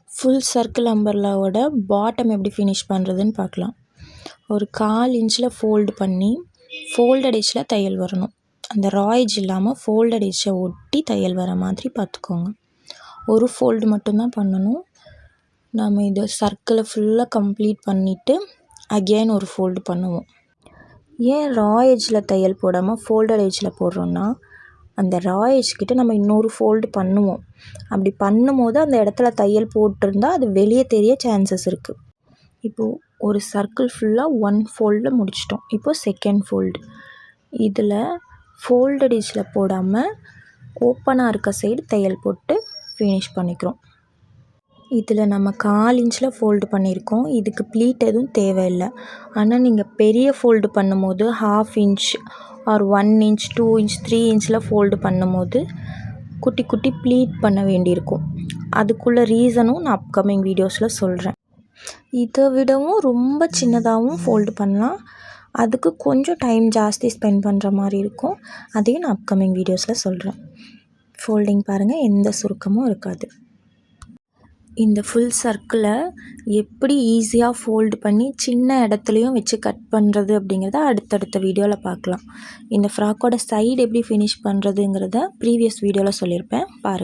Full circle அம்பர்லாவோட bottom எப்படி finish பண்ணுறதுன்னு பார்க்கலாம். ஒரு 1/4 இன்ச்சில் ஃபோல்டு பண்ணி ஃபோல்டட் எட்ஜில் தையல் வரணும். அந்த ரா எட்ஜ் இல்லாமல் ஃபோல்டட் எட்ஜை ஒட்டி தையல் வர மாதிரி பார்த்துக்கோங்க. ஒரு ஃபோல்டு மட்டும்தான் பண்ணணும். நம்ம இதை சர்க்கிளை ஃபுல்லாக கம்ப்ளீட் பண்ணிவிட்டு அகெயின் ஒரு ஃபோல்டு பண்ணுவோம். ஏன் ரா எட்ஜில் தையல் போடாமல் ஃபோல்டட் எட்ஜில் போடுறோன்னா, அந்த ரா எட்ஜ்கிட்ட நம்ம இன்னொரு ஃபோல்டு பண்ணுவோம். அப்படி பண்ணும்போது அந்த இடத்துல தையல் போட்டிருந்தா அது வெளியே தெரிய சான்சஸ் இருக்குது. இப்போது ஒரு சர்க்கிள் ஃபுல்லாக 1 ஃபோல்டில் முடிச்சிட்டோம். இப்போது செகண்ட் ஃபோல்டு. இதில் ஃபோல்டட் எட்ஜில் போடாமல் ஓப்பனாக இருக்க சைடு தையல் போட்டு ஃபினிஷ் பண்ணிக்கிறோம். இதில் நம்ம 1/4 இன்ச்சில் ஃபோல்டு பண்ணியிருக்கோம். இதுக்கு ப்ளீட் எதுவும் தேவையில்லை. ஆனால் நீங்கள் பெரிய ஃபோல்டு பண்ணும்போது 1/2 இன்ச் ஆர் 1 இன்ச் 2 இன்ச் 3 இன்ச்சில் ஃபோல்டு பண்ணும்போது குட்டி குட்டி ப்ளீட் பண்ண வேண்டியிருக்கும். அதுக்குள்ள ரீசனும் நான் அப்கமிங் வீடியோஸில் சொல்கிறேன். இதை விடவும் ரொம்ப சின்னதாகவும் ஃபோல்டு பண்ணலாம். அதுக்கு கொஞ்சம் டைம் ஜாஸ்தி ஸ்பெண்ட் பண்ணுற மாதிரி இருக்கும். அதையும் நான் அப்கமிங் வீடியோஸில் சொல்கிறேன். ஃபோல்டிங் பாருங்கள், எந்த சுருக்கமும் இருக்காது. இந்த ஃபுல் சர்க்கிளை எப்படி ஈஸியாக ஃபோல்டு பண்ணி சின்ன இடத்துலையும் வச்சு கட் பண்ணுறது அப்படிங்கிறத அடுத்தடுத்த வீடியோவில் பார்க்கலாம். இந்த ஃப்ராக்கோட சைடு எப்படி ஃபினிஷ் பண்ணுறதுங்கிறத ப்ரீவியஸ் வீடியோவில் சொல்லியிருப்பேன், பாருங்கள்.